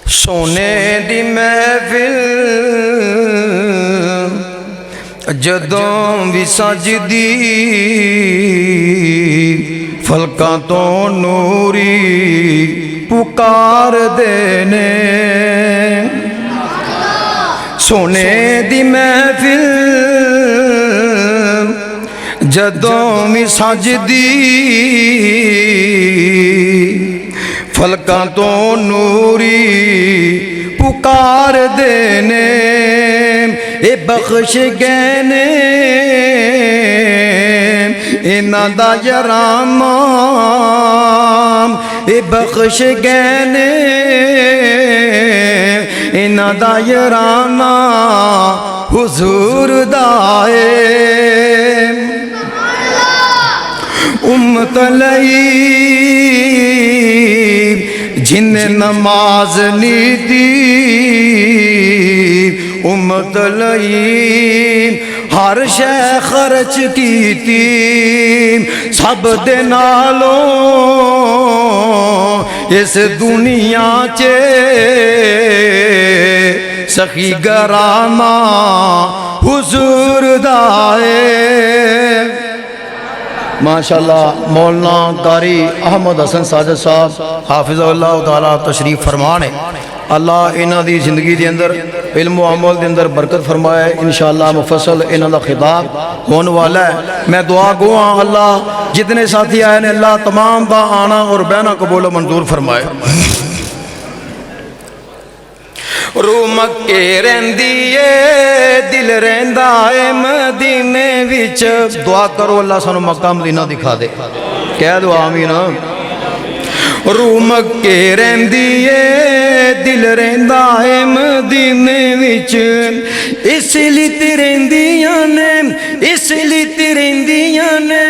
सोने दी महफिल जदों भी सजदी फलकां तो नूरी पुकार देने। सोने दी महफिल जदों भी सजदी फलकां तो नूरी पुकार देने। ए बख्श गए ने इन्हां दा यरामा, ए बख्श गए ने इन्हां दा यरामा हुजूर दा उम्मत लई जिन्हें नमाज नहीं दी, उम्मत लई हर शै खर्च की सब दे नालों इस दुनिया च सखी गरामा हुजूर दा माशाअल्लाह। मौलाना कारी अहमद हसन साजिद साहब हाफिज़हुल्लाह ताला तशरीफ फरमान है। अल्लाह इन्हां दी जिंदगी के अंदर इल्म व अमल के अंदर बरकत फरमाए। इंशाअल्लाह मुफस्सल इन्हां दा खिताब होने वाला है। मैं दुआ गो अल्लाह जितने साथी आए ने अल्लाह तमाम का आना और बहना कबूल मंजूर फरमाए। रूह मक्के रहिंदी है दिल रहिंदा है मदीने विच। दुआ करो अल्लाह सानू मक्का मदीना दिखा दे, कह दो आमीन। रूह मक्के रहिंदी है दिल रहिंदा है मदीने विच, इसलिए ते रहिंदियां ने इसलिए ते रहिंदियां ने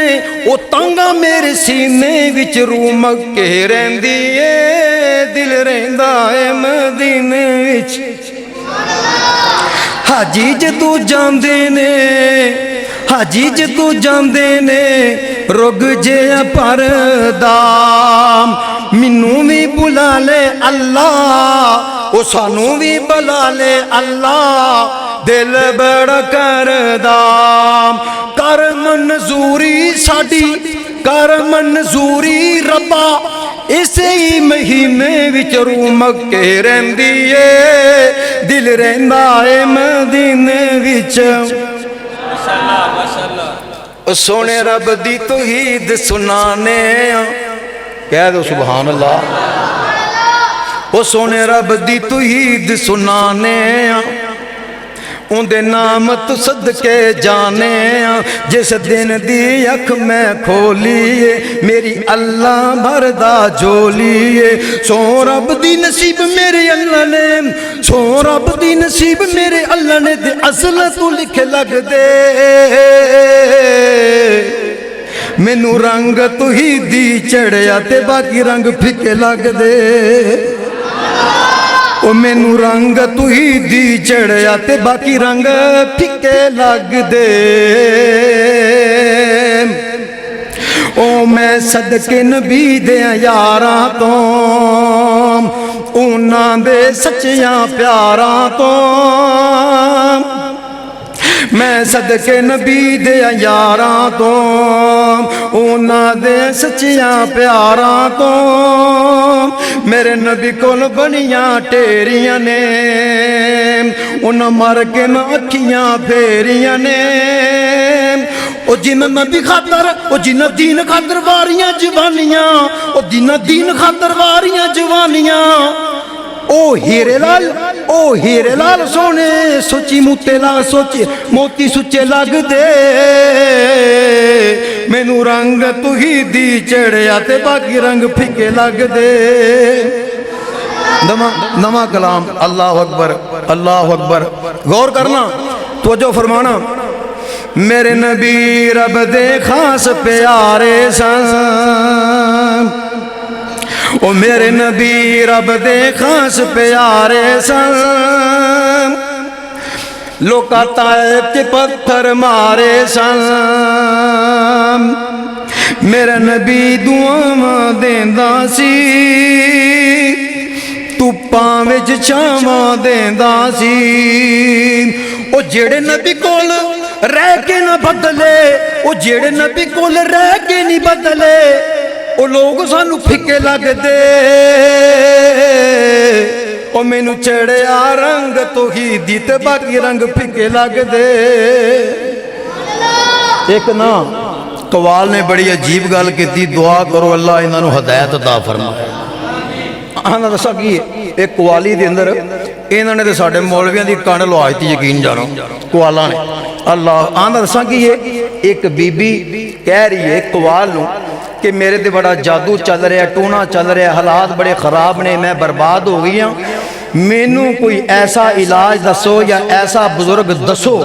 ओ तांगा मेरे सीने विच। रूह मक्के रहिंदी है दिल रहिंदा है मदीने विच। हाजी जदों जांदे ने हाजी जदों जांदे ने रुग जिहा भरदा, मैनू भी बुला ले अल्लाह ओ सानू भी बुला ले अल्लाह। दिल बड़ा करदा कर मंजूरी साडी कर मंजूरी रब्बा, इसे ही महीने विच रूह मक्के रहिंदी है दिल रहिंदा है मदीने विच। सोने रब दी तौहीद सुनाने, कह दो सुभान अल्लाह। ओ सोने रब दी तौहीद सुनाने उन्दे नाम तू सदके जाने। जिस दिन दी अख मैं खोलीए मेरी अल्लाह भरदा झोलीए। सो रब दी नसीब मेरे अल्लाह ने सो रब दी नसीब मेरे अल्लाह ने ते असल तू लिखे लग दे। मैनू रंग तू ही दी चढ़िया ते बाकी रंग फिके लग दे। ओ मैनू रंग तू ही दी चढ़िया ते बाकी रंग फिके लग दे। ओ मैं सदके नबी दे यारां तो उन्हां दे सच्चियां प्यारां तो, मैं सदके नबी दे यारां तो उन्हां दे सच्चियां प्यारां तो। मेरे नबी कोल बनियां टेरियां ने उन्हां मर के न अखियां फेरियां ने। ओ जिन्हां नबी खातर ओ जिन्हां दीन खातर वारियां जवानियां ओ जिन्हां दीन खातर वारियां जवानियां। ओ हीरे लाल सोने सोची मूते लाल सोचे मोती सुचे लग दे। मैनू रंग तू ही दी चढ़िया ते बाकी रंग फिके लग दे। नवा कलाम अल्लाह अकबर अल्लाह अकबर। गौर करना तवज्जो फरमाना। मेरे नबी रब दे खास प्यारे सन, ओ मेरे नबी रब दे खास प्यारे सन। लोका तायब के पत्थर मारे सन, मेरा नबी दुआवां देंदा सी। तू ਧੁੱਪਾਂ ਵਿੱਚ ਛਾਵਾਂ ਦੇਂਦਾ ਸੀ। ਉਹ ਜਿਹੜੇ ਨਬੀ ਕੋਲ ਰਹਿ ਕੇ ਨਾ ਬਦਲੇ, ਉਹ ਜਿਹੜੇ ਨਬੀ ਕੋਲ ਰਹਿ ਕੇ ਨਹੀਂ ਬਦਲੇ, ਉਹ ਲੋਕ ਸਾਨੂੰ ਫਿੱਕੇ ਲੱਗਦੇ। ਉਹ ਮੈਨੂੰ ਚੜਿਆ ਰੰਗ ਤੌਹੀਦੀ ਤੇ ਬਾਕੀ ਰੰਗ ਫਿੱਕੇ ਲੱਗਦੇ। ਇੱਕ ਨਾ ਕਵਾਲ ਨੇ ਬੜੀ ਅਜੀਬ ਗੱਲ ਕੀਤੀ, ਦੁਆ ਕਰੋ ਅੱਲਾ ਇਹਨਾਂ ਨੂੰ ਹਦਾਇਤ ਅਤਾ ਫਰਮਾਏ। ਆਹ ਦੱਸਾਂ ਕੀ ਇਹ ਕਵਾਲੀ ਦੇ ਅੰਦਰ ਇਹਨਾਂ ਨੇ ਤੇ ਸਾਡੇ ਮੌਲਵੀਆਂ ਦੀ ਕੰਨ ਲਵਾ ਦਿੱਤੀ, ਯਕੀਨ ਜਾਣੋ ਕਵਾਲਾਂ ਨੇ। ਅੱਲਾਹ ਆਹ ਦੱਸਾਂ ਕੀ ਇੱਕ ਬੀਬੀ ਕਹਿ ਰਹੀ ਹੈ ਕਵਾਲ ਨੂੰ ਕਿ ਮੇਰੇ ਤੇ ਬੜਾ ਜਾਦੂ ਚੱਲ ਰਿਹਾ, ਟੂਣਾ ਚੱਲ ਰਿਹਾ, ਹਾਲਾਤ ਬੜੇ ਖਰਾਬ ਨੇ, ਮੈਂ ਬਰਬਾਦ ਹੋ ਗਈ ਹਾਂ, ਮੈਨੂੰ ਕੋਈ ਐਸਾ ਇਲਾਜ ਦੱਸੋ ਜਾਂ ਐਸਾ ਬਜ਼ੁਰਗ ਦੱਸੋ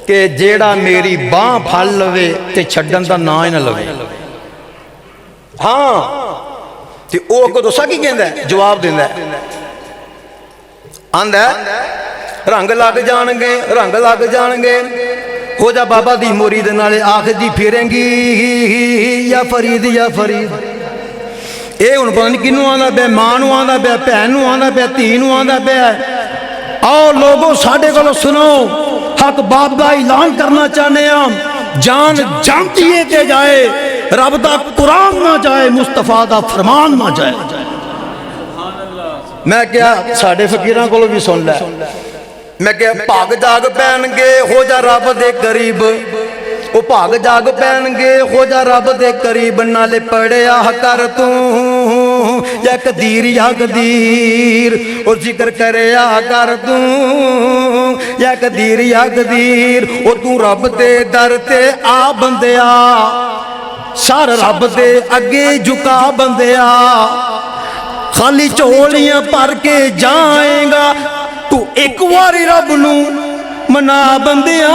ਕਿ ਜਿਹੜਾ ਮੇਰੀ ਬਾਂਹ ਫੜ ਲਵੇ ਤੇ ਛੱਡਣ ਦਾ ਨਾਂ ਹੀ ਨਾ ਲਵੇ। ਹਾਂ ਤੇ ਉਹ ਅੱਗੋਂ ਦੱਸਾਂ ਕੀ ਕਹਿੰਦਾ, ਜਵਾਬ ਦਿੰਦਾ, ਆਂਦਾ ਰੰਗ ਲੱਗ ਜਾਣਗੇ, ਰੰਗ ਲੱਗ ਜਾਣਗੇ, ਹੋ ਜਾ ਬਾਬਾ ਦੀ ਮੋਰੀ ਦੇ ਨਾਲੇ ਆਖਦੀ ਫਿਰੇਂਗੀ ਜਾਂ ਫਰੀਦ ਜਾਂ ਫਰੀਦ। ਇਹ ਹੁਣ ਪਤਾ ਨਹੀਂ ਕਿਹਨੂੰ ਆਉਂਦਾ ਪਿਆ, ਮਾਂ ਨੂੰ ਆਉਂਦਾ ਪਿਆ, ਭੈਣ ਨੂੰ ਆਉਂਦਾ ਪਿਆ, ਧੀ ਨੂੰ ਆਉਂਦਾ ਪਿਆ। ਆਓ ਲੋਗੋ ਸਾਡੇ ਕੋਲੋਂ ਸੁਣੋ, ਹਕ ਬਾਪ ਦਾ ਐਲਾਨ ਕਰਨਾ ਚਾਹੁੰਦੇ ਹਾਂ, ਜਾਨ ਜਾਂਦੀ ਹੈ ਕਿ ਜਾਏ, ਰੱਬ ਦਾ ਕੁਰਾਨ ਨਾ ਜਾਏ, ਮੁਸਤਫਾ ਦਾ ਫਰਮਾਨ ਨਾ ਜਾਏ। ਮੈਂ ਕਿਹਾ ਸਾਡੇ ਫਕੀਰਾਂ ਕੋਲੋਂ ਵੀ ਸੁਣ ਲੈ, ਮੈਂ ਕਿਹਾ ਭਾਗ ਜਾਗ ਪੈਣਗੇ, ਹੋ ਜਾ ਰੱਬ ਦੇ ਕਰੀਬ, ਉਹ ਭਾਗ ਜਾਗ ਪੈਣਗੇ, ਹੋ ਜਾ ਰੱਬ ਦੇ ਕਰੀਬ, ਨਾਲੇ ਪੜਿਆ ਕਰ ਤੂੰ ਜਾਂ ਕਦੀਰ ਜਾਂ ਕਦੀਰ, ਉਹ ਜ਼ਿਕਰ ਕਰਿਆ ਕਰ ਤੂੰ ਜਾਂ ਕਦੀਰ ਜਾਂ ਕਦੀਰ। ਉਹ ਤੂੰ ਰੱਬ ਦੇ ਦਰ ਤੇ ਆ ਬੰਦਿਆ, ਸਰ ਰੱਬ ਦੇ ਅੱਗੇ ਝੁਕਾ ਬੰਦਿਆ, ਖਾਲੀ ਝੋਲੀਆਂ ਭਰ ਕੇ ਜਾਏਗਾ, ਤੂੰ ਇੱਕ ਵਾਰੀ ਰੱਬ ਨੂੰ ਮਨਾ ਬੰਦਿਆ,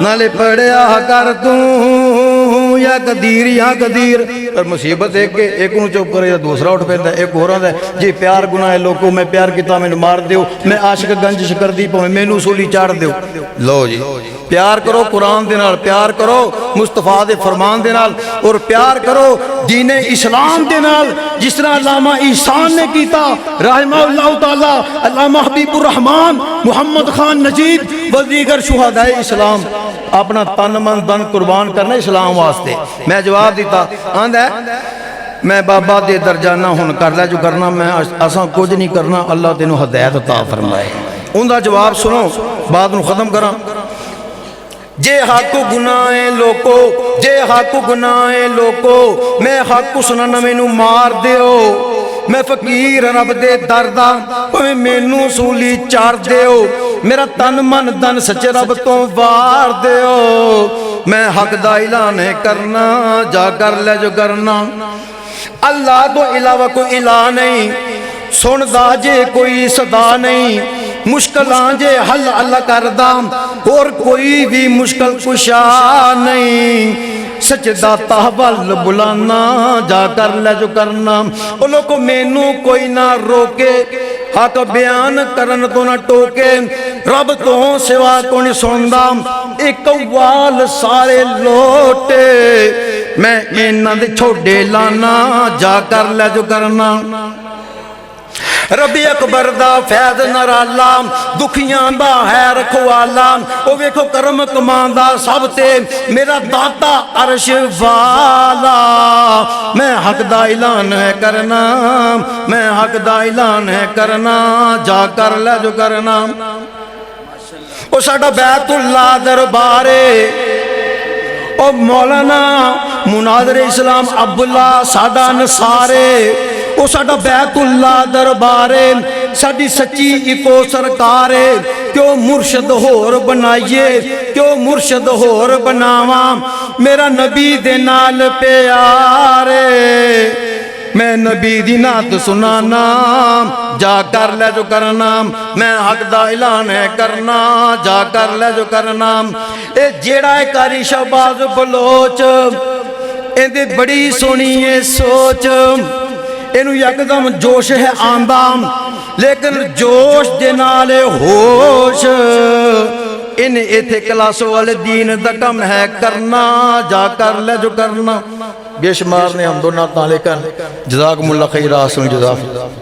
ਨਾਲੇ ਪੜਿਆ ਕਰ ਤੂੰ ਜਾਂ ਕਦੀਰ ਜਾਂ ਕਦੀਰ। ਪਰ ਮੁਸੀਬਤ ਇੱਕ ਨੂੰ ਚੁੱਪ ਕਰੇ ਤਾਂ ਦੂਸਰਾ ਉੱਠ ਪੈਂਦਾ, ਇੱਕ ਹੋਰਾਂ ਦਾ ਜੇ ਪਿਆਰ ਗੁਨਾਹ ਹੈ ਲੋਕੋ, ਮੈਂ ਪਿਆਰ ਕੀਤਾ ਮੈਨੂੰ ਮਾਰ ਦਿਓ, ਮੈਂ ਆਸ਼ਿਕ ਗੰਜਿਸ਼ ਕਰਦੀ ਭਾਵੇਂ ਮੈਨੂੰ ਸੂਲੀ ਚਾੜ ਦਿਓ। ਲਓ ਜੀ, ਪਿਆਰ ਕਰੋ ਕੁਰਾਨ ਦੇ ਨਾਲ, ਪਿਆਰ ਕਰੋ ਮੁਸਤਫਾ ਦੇ ਫਰਮਾਨ ਦੇ ਨਾਲ, ਔਰ ਪਿਆਰ ਕਰੋ ਦੀਨ ਇਸਲਾਮ ਦੇ ਨਾਲ, ਜਿਸ ਤਰ੍ਹਾਂ ਅਲਾਮਾ ihsan ਨੇ ਕੀਤਾ ਰਹਿਮਹੁल्लाह ताला, अल्लामा हबीबुर रहमान, मुहम्मद खान नजीब व दीगर शुहदाए इस्लाम अपना तन मन धन कुर्बान करना इस्लाम वास्ते। मैं जवाब दिता, आंदा मैं बाबा दे दरजाना हुन कर लै जो करना, मैं असा कुछ नहीं करना, अल्लाह तेनू हदायत अता फरमाए। उनका जवाब सुनो, बात नू खत्म करा। जे हक गुनाहे लोको, जे हक गुनाहे लोको, मैं हक सुनाना मैनू मार दियो, मैं फकीर रब दे दरदा भावें मैनू सूली चार दियो, मेरा तन मन धन सच्चे रब तो वार दियो, मैं हक दा ऐलान करना, जा कर ले जो करना। अल्लाह तो इलावा कोई इला नहीं, सुनदा जे कोई सदा नहीं, मुश्किलां जे हल अल्लाह करदा, और कोई भी मुश्किल कुशा नहीं, सचदा तहवल बुलाना, जा कर ले जो करना। ओ लोगों मैनू कोई ना रोके, हक बयान करन तो ना टोके, रब तो सिवा को नहीं सुनदा, एक कव्वाल सारे लोटे, मैं इन्हां दे छोड़े लाना, जा कर ले जो करना। रबी अकबर दा फैज नराला, दुखियां दा है रखवाला, ओ वेखो करम कमांदा सब ते मेरा दाता अर्श वाला। मैं हक दा ऐलान है करना, मैं हक दा ऐलान है करना, जा कर ले जो करना। ओ साडा बैतुल्ला दरबारे, ओ मौलाना मुनाज़िर इस्लाम अब्दुल्ला साडा नसारे, ओ साडा बैतुल्ला दरबारे, साडी सच्ची इको सरकार है। क्यों मुर्शद होर बनाइए, क्यों मुर्शद होर बनावा, मेरा नबी दे नाल प्यारे, मैं नबी दी नात सुनाना, जा कर ले जो करना। मैं हक दा ऐलान है करना, जा कर ले जो करना। ए जेड़ा है कारी शहबाज बलोच, इहदी बड़ी सोहनी है सोच, इनू यकदम जोश है आंदा, लेकिन जोश दे नाल होश, इन इथे क्लास वाले दीन दा कम है करना, जा कर ले जो करना। बेशुमार ने हम दोनों ताले कर जज़ाकुमुल्लाह खैरा, सुन जज़ा।